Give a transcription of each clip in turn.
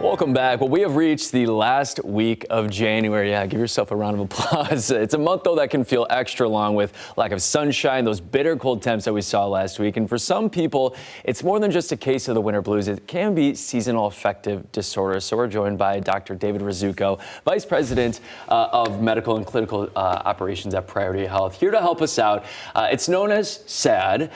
Welcome back. Well, we have reached the last week of January. Yeah, give yourself a round of applause. It's a month, though, that can feel extra long with lack of sunshine, those bitter cold temps that we saw last week. And for some people, it's more than just a case of the winter blues. It can be seasonal affective disorder. So we're joined by Dr. David Rzutko, Vice President of Medical and Clinical Operations at Priority Health, here to help us out. It's known as SAD,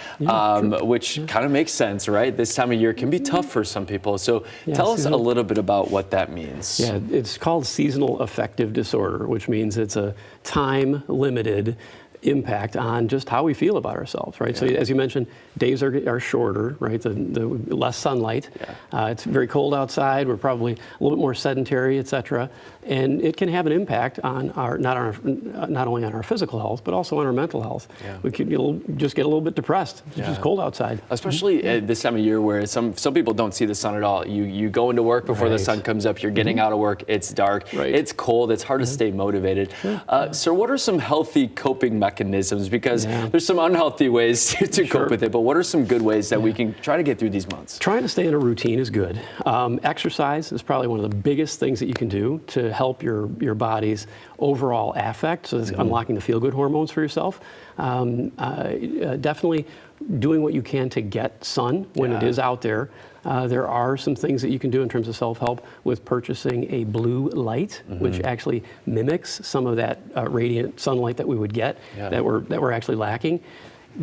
which kind of makes sense, right? This time of year can be tough for some people. So tell us a little bit about what that means. Yeah, it's called seasonal affective disorder, which means it's a time-limited impact on just how we feel about ourselves, right? So as you mentioned, days are shorter, right? The less sunlight. It's very cold outside. We're probably a little bit more sedentary, et cetera. And it can have an impact on not only on our physical health, but also on our mental health. We could just get a little bit depressed. It's just cold outside. Especially at this time of year where some people don't see the sun at all. You go into work before the sun comes up. You're getting out of work. It's dark. It's cold. It's hard to stay motivated. So what are some healthy coping mechanisms? Because there's some unhealthy ways to cope with it, but what are some good ways that we can try to get through these months? Trying to stay in a routine is good. Exercise is probably one of the biggest things that you can do to help your body's overall affect, so it's unlocking the feel-good hormones for yourself. Definitely doing what you can to get sun when it is out there. There are some things that you can do in terms of self-help with purchasing a blue light, which actually mimics some of that radiant sunlight that we would get that we're actually lacking.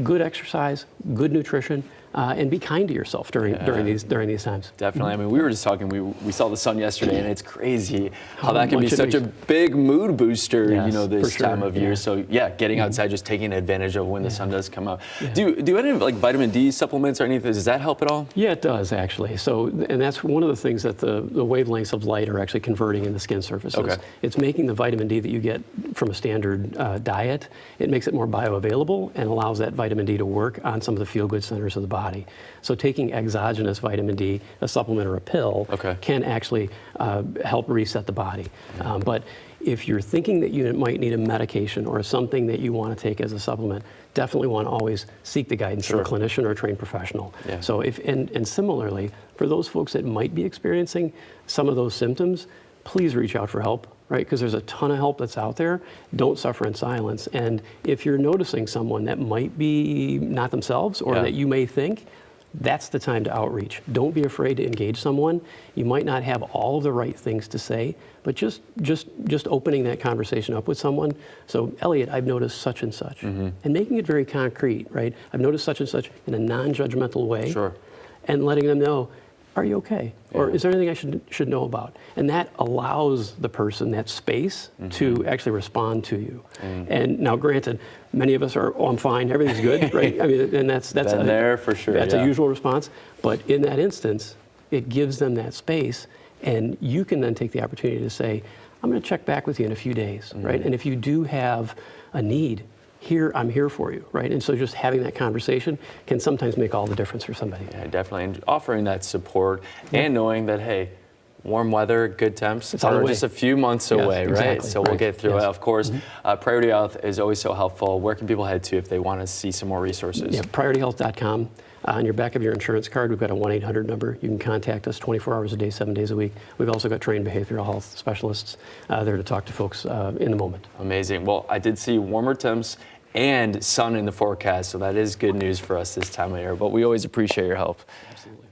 Good exercise, good nutrition, and be kind to yourself during these times. Definitely. I mean, we were just talking. We saw the sun yesterday, and it's crazy how that can be such a big mood booster. This time of year. So getting outside, just taking advantage of when the sun does come up. Do any like vitamin D supplements or anything? Does that help at all? Yeah, it does actually. So, and that's one of the things that the wavelengths of light are actually converting in the skin surfaces. It's making the vitamin D that you get from a standard diet. It makes it more bioavailable and allows that vitamin D to work on some of the feel-good centers of the body. So taking exogenous vitamin D, a supplement or a pill, can actually help reset the body. But if you're thinking that you might need a medication or something that you want to take as a supplement, definitely want to always seek the guidance of a clinician or a trained professional. So and similarly, for those folks that might be experiencing some of those symptoms, please reach out for help. Right, because there's a ton of help that's out there. Don't suffer in silence. And if you're noticing someone that might be not themselves or that you may think, that's the time to outreach. Don't be afraid to engage someone. You might not have all of the right things to say, but just opening that conversation up with someone. So, Elliot, I've noticed such and such, and making it very concrete. Right, I've noticed such and such in a non-judgmental way, and letting them know, are you okay? Or is there anything I should know about? And that allows the person that space to actually respond to you. And now, granted, many of us are, oh, I'm fine, everything's good, right? I mean, and that's there for sure. That's a usual response. But in that instance, it gives them that space, and you can then take the opportunity to say, I'm going to check back with you in a few days, right? And if you do have a need, I'm here for you, right? And so just having that conversation can sometimes make all the difference for somebody. Yeah, definitely. And offering that support and knowing that, hey, warm weather, good temps are just a few months away, right? So we'll get through it. Of course, Priority Health is always so helpful. Where can people head to if they want to see some more resources? Yeah, priorityhealth.com. On your back of your insurance card, we've got a 1-800 number. You can contact us 24 hours a day, 7 days a week. We've also got trained behavioral health specialists there to talk to folks in the moment. Amazing. Well, I did see warmer temps and sun in the forecast, so that is good news for us this time of year. But we always appreciate your help. Absolutely.